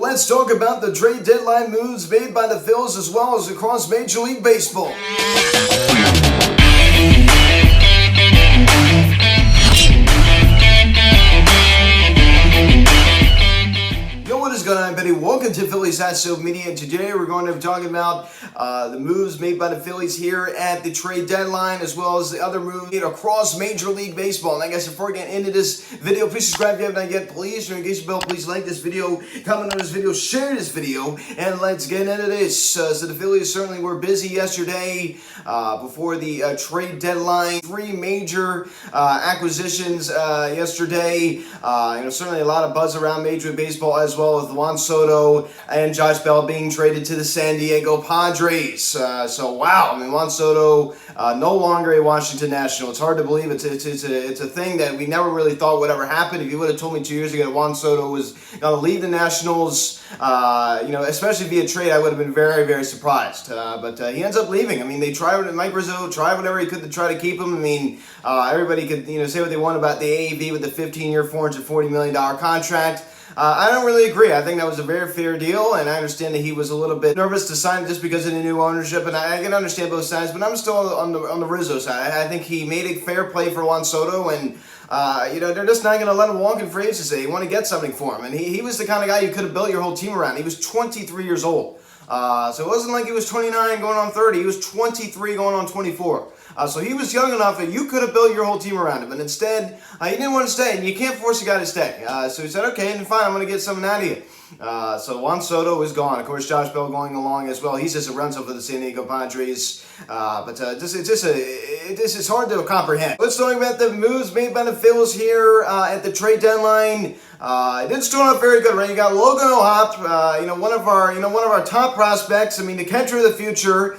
Let's talk about the trade deadline moves made by the Phillies as well as across Major League Baseball. What is going on, everybody? Welcome to Phillies Hot Stove Media, and today we're going to be talking about the moves made by the Phillies here at the trade deadline, as well as the other moves made across Major League Baseball. And I guess before we get into this video, please subscribe if you haven't yet. Please turn on the bell. Please like this video, comment on this video, share this video, and let's get into this. So the Phillies certainly were busy yesterday before the trade deadline. Three major acquisitions yesterday. Certainly a lot of buzz around Major League Baseball as well, with Juan Soto and Josh Bell being traded to the San Diego Padres. So wow, I mean, Juan Soto no longer a Washington National. It's hard to believe. It's a thing that we never really thought would ever happen. If you would have told me 2 years ago that Juan Soto was going to leave the Nationals, especially via trade, I would have been very, very surprised. But he ends up leaving. I mean, they tried, Mike Rizzo tried whatever he could to try to keep him. I mean, everybody could say what they want about the AAV with the 15-year, $440 million contract. I don't really agree. I think that was a very fair deal, and I understand that he was a little bit nervous to sign just because of the new ownership, and I can understand both sides, but I'm still on the Rizzo side. I think he made a fair play for Juan Soto, and they're just not going to let him walk in free agency. They want to get something for him, and he was the kind of guy you could have built your whole team around. He was 23 years old. So it wasn't like he was 29 going on 30. He was 23 going on 24. So he was young enough that you could have built your whole team around him. And instead, he didn't want to stay. And you can't force a guy to stay. So he said, okay, then fine, I'm going to get something out of you. So Juan Soto is gone. Of course, Josh Bell going along as well. He's just a rental for the San Diego Padres. This is hard to comprehend. Let's talk about the moves made by the Phillies here at the trade deadline. It didn't start off very good, right? You got Logan O'Hoppe, one of our top prospects. I mean, the catcher of the future.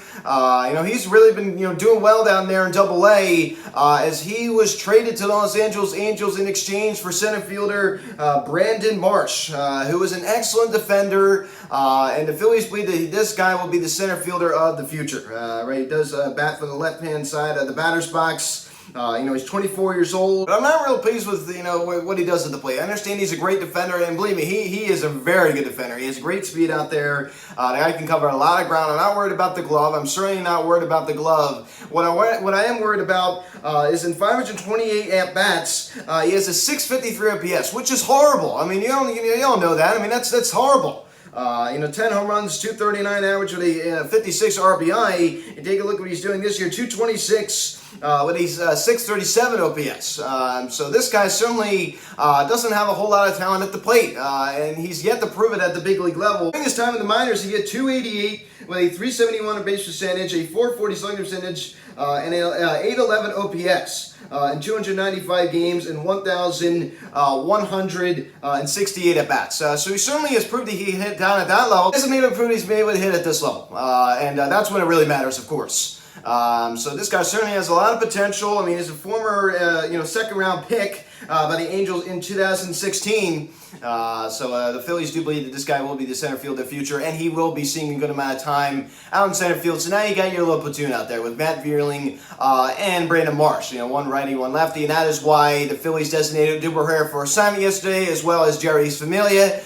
He's really been doing well down there in Double-A as he was traded to the Los Angeles Angels in exchange for center fielder Brandon Marsh, who was an excellent defender, and the Phillies believe that this guy will be the center fielder of the future. Right? He does bat from the left-hand side of the batter's box. He's 24 years old, but I'm not real pleased with what he does at the plate. I understand he's a great defender, and believe me, he is a very good defender. He has great speed out there. The guy can cover a lot of ground. I'm not worried about the glove. I'm certainly not worried about the glove. What I am worried about is in 528 at bats, he has a 653 OPS, which is horrible. I mean, you all know that. I mean, that's horrible. 10 home runs, 239 average with a 56 RBI. And take a look at what he's doing this year, 226 with a 637 OPS. So this guy certainly doesn't have a whole lot of talent at the plate, and he's yet to prove it at the big league level. During his time in the minors, he hit 288 with a 371 on base percentage, a 440 slugging percentage, and a 811 OPS. In 295 games and 1,168 at-bats. So he certainly has proved that he hit down at that level. He hasn't even proved he's been able to hit at this level. And that's when it really matters, of course. So this guy certainly has a lot of potential. I mean, he's a former, second-round pick by the Angels in 2016. So the Phillies do believe that this guy will be the center field of the future, and he will be seeing a good amount of time out in center field. So now you got your little platoon out there with Matt Vierling and Brandon Marsh. One righty, one lefty, and that is why the Phillies designated Herrera for assignment yesterday, as well as Jerry's Familia.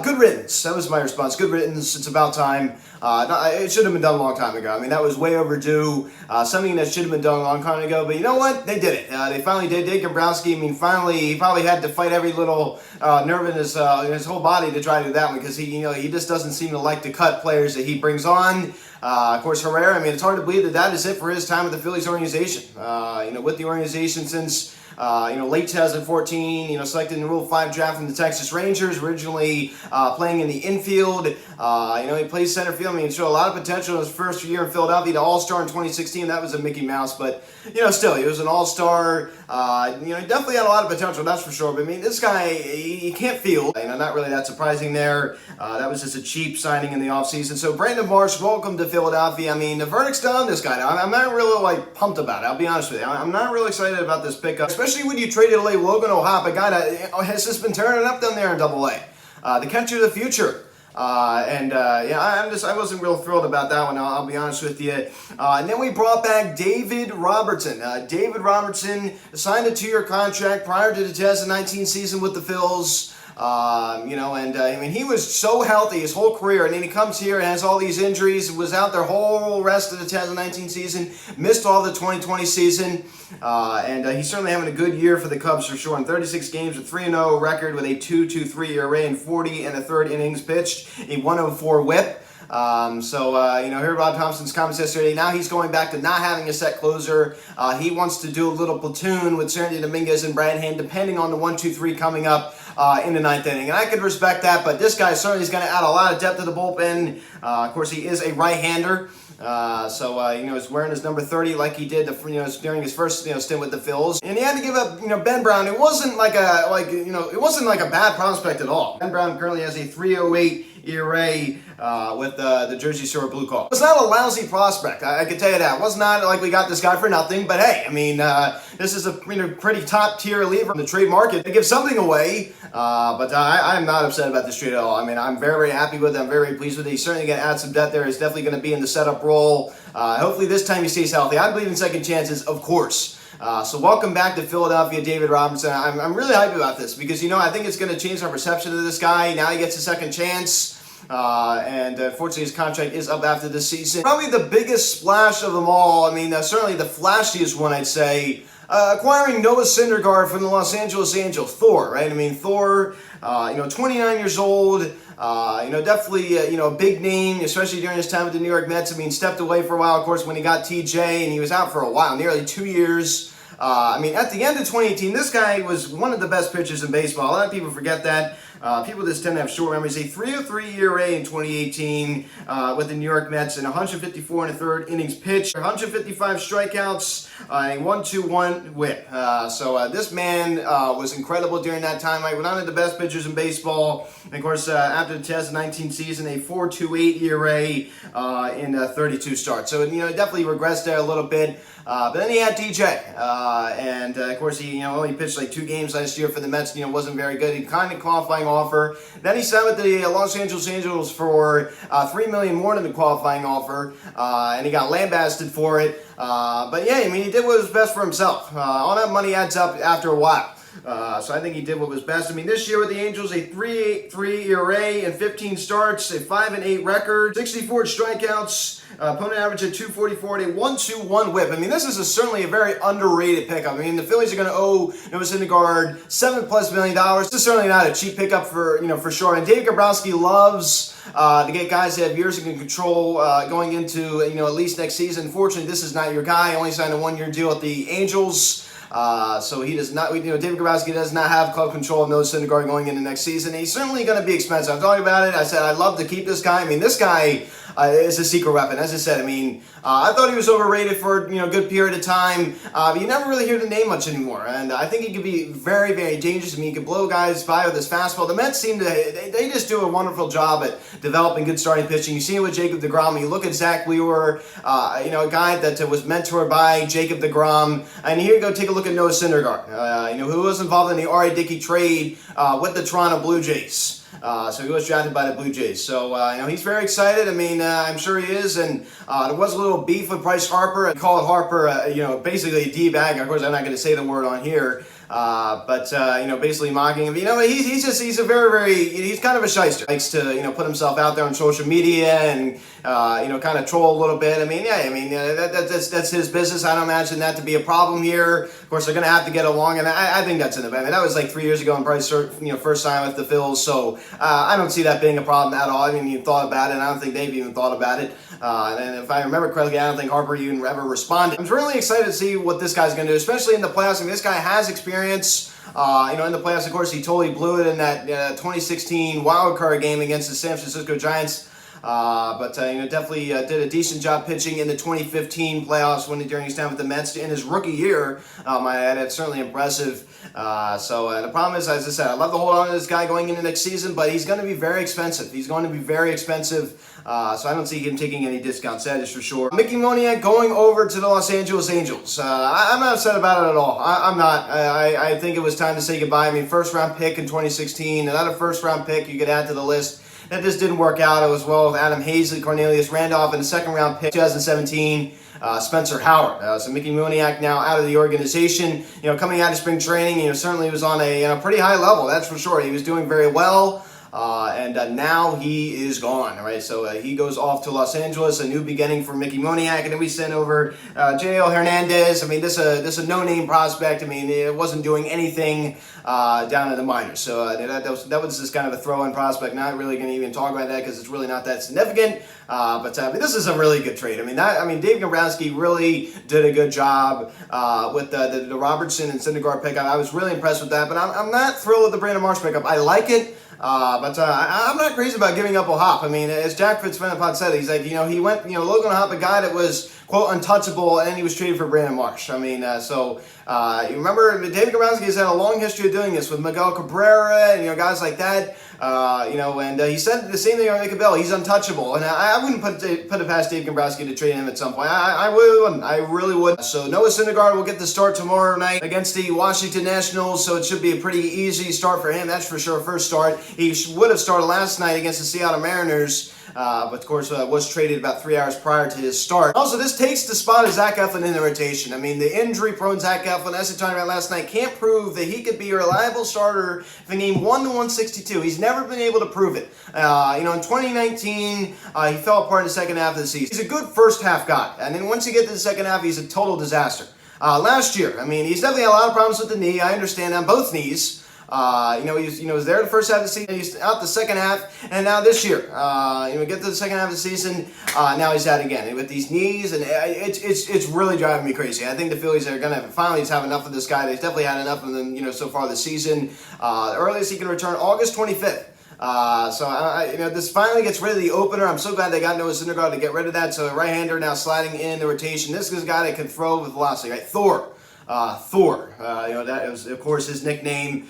Good riddance. That was my response. Good riddance. It's about time. It should have been done a long time ago. I mean, that was way overdue. Something that should have been done a long time ago. But you know what? They did it. They finally did. Dave Dombrowski, I mean, finally, he probably had to fight every little nerve in his whole body to try to do that one, because he just doesn't seem to like to cut players that he brings on. Of course, Herrera, I mean, it's hard to believe that is it for his time with the Phillies organization. With the organization since late 2014, selected in the Rule 5 draft from the Texas Rangers, originally playing in the infield. He plays center field. I mean, he showed a lot of potential in his first year in Philadelphia. The All-Star in 2016, that was a Mickey Mouse, but, still, he was an All-Star. He definitely had a lot of potential, that's for sure. But, I mean, this guy, he can't field. Not really that surprising there. That was just a cheap signing in the offseason. So, Brandon Marsh, welcome to Philadelphia. I mean, the verdict's done on this guy. I'm not really, pumped about it. I'll be honest with you. I'm not really excited about this pickup, especially when you traded away Logan O'Hoppe, a guy that has just been turning up down there in Double-A. The catcher of the future. I wasn't real thrilled about that one, I'll be honest with you. And then we brought back David Robertson. David Robertson signed a 2-year contract prior to the 2019 season with the Phillies. I mean, he was so healthy his whole career, and then he comes here and has all these injuries, was out their whole rest of the 2019 season, missed all the 2020 season, and he's certainly having a good year for the Cubs for sure. In 36 games, a 3-0 record with a 2.23 ERA and 40 and a third innings pitched, a 104 WHIP. Heard Rob Thompson's comments yesterday. Now he's going back to not having a set closer. He wants to do a little platoon with Sandy Dominguez and Brad Hand, depending on the 1-2-3 coming up in the ninth inning. And I could respect that, but this guy certainly is going to add a lot of depth to the bullpen. Of course, he is a right-hander. He's wearing his number 30 like he did during his first stint with the Phillies, and he had to give up Ben Brown. It wasn't like a bad prospect at all. Ben Brown currently has a 3.08 ERA with the Jersey Shore Blue Call. It's not a lousy prospect, I can tell you that. It was not like we got this guy for nothing, but hey, I mean, this is a pretty top tier reliever in the trade market. They give something away, but I'm not upset about this trade at all. I mean, I'm very, very happy with it. I'm very pleased with it. He's certainly going to add some depth there. He's definitely going to be in the setup role. Hopefully this time he stays healthy. I believe in second chances, of course. So welcome back to Philadelphia, David Robertson. I'm really happy about this because, I think it's going to change our perception of this guy. Now he gets a second chance. Unfortunately, his contract is up after this season. Probably the biggest splash of them all, certainly the flashiest one, I'd say, acquiring Noah Syndergaard from the Los Angeles Angels. Thor, right? Thor, 29 years old, definitely, a big name, especially during his time with the New York Mets. Stepped away for a while, of course, when he got TJ, and he was out for a while, nearly 2 years. At the end of 2018, this guy was one of the best pitchers in baseball. A lot of people forget that. People just tend to have short memories. A 3.03 ERA in 2018 with the New York Mets and 154 and a third innings pitched, 155 strikeouts, a 1.21 WHIP. This man was incredible during that time. One of the best pitchers in baseball. And of course, after the 2019 season, a 4.28 ERA in 32 starts. So, it definitely regressed there a little bit. But then he had DJ, of course he only pitched like 2 games last year for the Mets. Wasn't very good. He kind of qualifying offer. Then he signed with the Los Angeles Angels for $3 million more than the qualifying offer, and he got lambasted for it. He did what was best for himself. All that money adds up after a while. So I think he did what was best. This year with the Angels, a 3.83 ERA and 15 starts, a 5-8 record, 64 strikeouts, opponent average at 244 and a 1.21 WHIP. This is certainly a very underrated pickup. The Phillies are going to owe Noah Syndergaard $7+ million. This is certainly not a cheap pickup for sure. And Dave Grabowski loves to get guys that have years of control going into at least next season. Unfortunately, this is not your guy. He only signed a 1-year deal with the Angels. So he does not, David Grabowski does not have club control of Noah Syndergaard going into next season. He's certainly going to be expensive. I'm talking about it. I said I'd love to keep this guy. This guy is a secret weapon. As I said, I thought he was overrated for a good period of time, but you never really hear the name much anymore. And I think he could be very, very dangerous. He could blow guys by with his fastball. The Mets seem to, they just do a wonderful job at developing good starting pitching. You see it with Jacob deGrom. You look at Zach Wheeler, a guy that was mentored by Jacob deGrom. And here you go, take a look at Noah Syndergaard, who was involved in the R.A. Dickey trade with the Toronto Blue Jays. So he was drafted by the Blue Jays. So, he's very excited. I'm sure he is. And there was a little beef with Bryce Harper. I call it Harper, basically a D-bag. Of course, I'm not going to say the word on here. Basically mocking him. He's a very, very, he's kind of a shyster. He likes to, put himself out there on social media and, kind of troll a little bit. That's his business. I don't imagine that to be a problem here. Of course, they're going to have to get along, and I think that's in the that was like 3 years ago when Bryce, first signed with the Phillies, so I don't see that being a problem at all. I mean, you thought about it, and I don't think they've even thought about it. And if I remember correctly, I don't think Harper even ever responded. I'm really excited to see what this guy's going to do, especially in the playoffs. This guy has experience. In the playoffs, of course, he totally blew it in that 2016 wild card game against the San Francisco Giants. Definitely did a decent job pitching in the 2015 playoffs during his time with the Mets in his rookie year. That's certainly impressive. The problem is, as I said, I love to hold on to this guy going into next season, but he's going to be very expensive. He's going to be very expensive. So I don't see him taking any discounts, that is for sure. Mickey Moniak going over to the Los Angeles Angels. I'm not upset about it at all. I'm not. I think it was time to say goodbye. First round pick in 2016, another first round pick you could add to the list. that just didn't work out as well with Adam Hazley, Cornelius Randolph, and a second-round pick 2017. Spencer Howard. So Mickey Moniak now out of the organization. Coming out of spring training, certainly was on a pretty high level. That's for sure. He was doing very well. And now he is gone, right? So he goes off to Los Angeles, a new beginning for Mickey Moniak, and then we send over J.L. Hernandez. I mean, this a no-name prospect. I mean, it wasn't doing anything down in the minors. So that was just kind of a throw-in prospect. Not really going to even talk about that because it's really not that significant. But this is a really good trade. Dave Dombrowski really did a good job with the Robertson and Syndergaard pickup. I was really impressed with that, but I'm not thrilled with the Brandon Marsh pickup. I like it. But I'm not crazy about giving up a hop. I mean, as Jack Fitzpatrick said, he's like, he went, Logan Hop, a guy that was, quote, untouchable, and he was traded for Brandon Marsh. I mean, you remember, David Dombrowski has had a long history of doing this with Miguel Cabrera and, guys like that. And he said the same thing on Nick Bell. He's untouchable, and I wouldn't put it past Dave Dombrowski to trade him at some point. I really wouldn't. I really wouldn't. So Noah Syndergaard will get the start tomorrow night against the Washington Nationals, so it should be a pretty easy start for him. That's for sure. First start. He would have started last night against the Seattle Mariners. But of course was traded about 3 hours prior to his start. Also, this takes the spot of Zach Eflin in the rotation. I mean, the injury-prone Zach Eflin, as I talked about last night, can't prove that he could be a reliable starter in game 1 to 162. He's never been able to prove it. In 2019, he fell apart in the second half of the season. He's a good first half guy, and then once you get to the second half, he's a total disaster. Last year, he's definitely had a lot of problems with the knee. I understand on both knees. He was there the first half of the season, he's out the second half, and now this year, get to the second half of the season, now he's out again with these knees, and it's really driving me crazy. I think the Phillies are going to finally have enough of this guy. They've definitely had enough of him, so far this season. The earliest he can return, August 25th. This finally gets rid of the opener. I'm so glad they got Noah Syndergaard to get rid of that. So right-hander now sliding in the rotation. This is a guy that can throw with velocity, right? Thor. That was, of course, his nickname.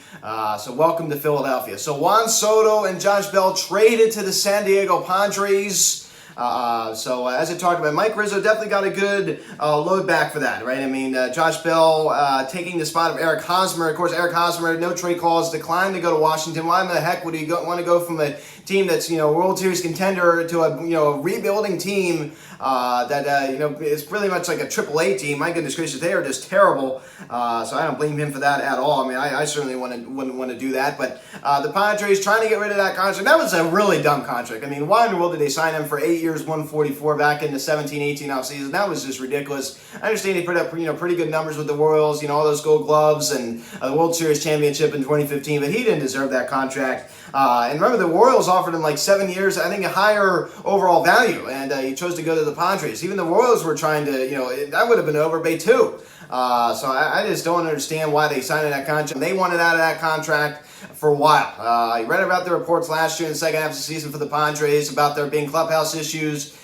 So welcome to Philadelphia. So Juan Soto and Josh Bell traded to the San Diego Padres. As I talked about, Mike Rizzo definitely got a good load back for that, right? Josh Bell taking the spot of Eric Hosmer. Of course, Eric Hosmer, no trade calls, declined to go to Washington. Why in the heck would he want to go from a team that's, World Series contender to a rebuilding team that is pretty much like a AAA team? My goodness gracious, they are just terrible. So I don't blame him for that at all. I certainly wouldn't want to do that. But the Padres trying to get rid of that contract. That was a really dumb contract. Why in the world did they sign him for 8 years, 144 back in the 17-18 offseason? That was just ridiculous. I understand he put up pretty good numbers with the Royals, all those Gold Gloves and the World Series championship in 2015, but he didn't deserve that contract. And remember, the Royals offered him like 7 years, I think a higher overall value, and he chose to go to the Padres. Even the Royals were trying to, that would have been overbay too. So I just don't understand why they signed that contract. They wanted out of that contract for a while. I read about the reports last year in the second half of the season for the Padres about there being clubhouse issues.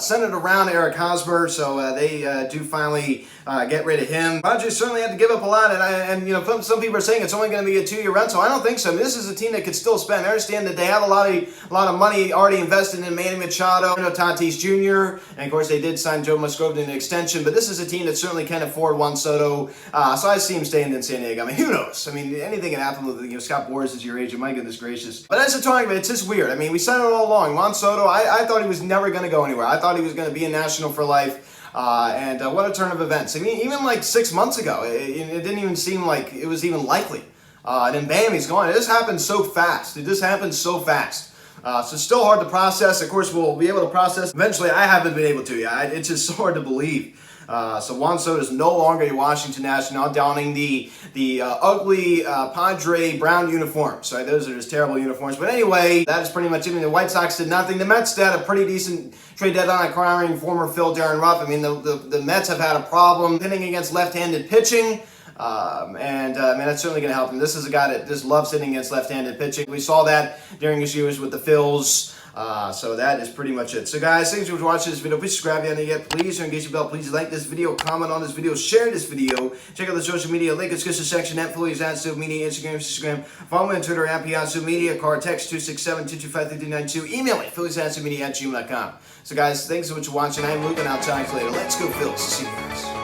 Centered around Eric Hosmer, so they do finally get rid of him. Padres certainly had to give up a lot, and some people are saying it's only going to be a 2-year rental. I don't think so. This is a team that could still spend. I understand that they have a lot of money already invested in Manny Machado, Tatis Jr., and of course they did sign Joe Musgrove to an extension, but this is a team that certainly can afford Juan Soto, so I see him staying in San Diego. Who knows? Anything can happen with Scott Boras is your agent. My goodness gracious. But as a talking about, it's just weird. We said it all along. Juan Soto, I thought he was never going to go anywhere. I thought he was going to be a National for life, and what a turn of events. even like 6 months ago, it didn't even seem like it was even likely. And then bam, he's gone. It just happened so fast. So it's still hard to process. Of course, we'll be able to process eventually. I haven't been able to yet. It's just so hard to believe. So Juan Soto is no longer a Washington National, donning the ugly Padre brown uniforms. Right? Those are just terrible uniforms. But anyway, that is pretty much it. The White Sox did nothing. The Mets had a pretty decent trade deadline acquiring former Phil Darren Ruff. The Mets have had a problem hitting against left-handed pitching. That's certainly going to help him. This is a guy that just loves hitting against left-handed pitching. We saw that during his years with the Phils. So that is pretty much it. So guys, thanks for watching this video. Please subscribe if you haven't yet. Please engage the bell. Please like this video, comment on this video, share this video. Check out the social media link in the description section at Phillies Media, Instagram. Follow me on Twitter at Media. Card text 267-225-3392. Email me, philliesmedia@gmail.com. So guys, thanks so much for watching. I'm Luke, and I'll talk to you later. Let's go Phillies. See you guys.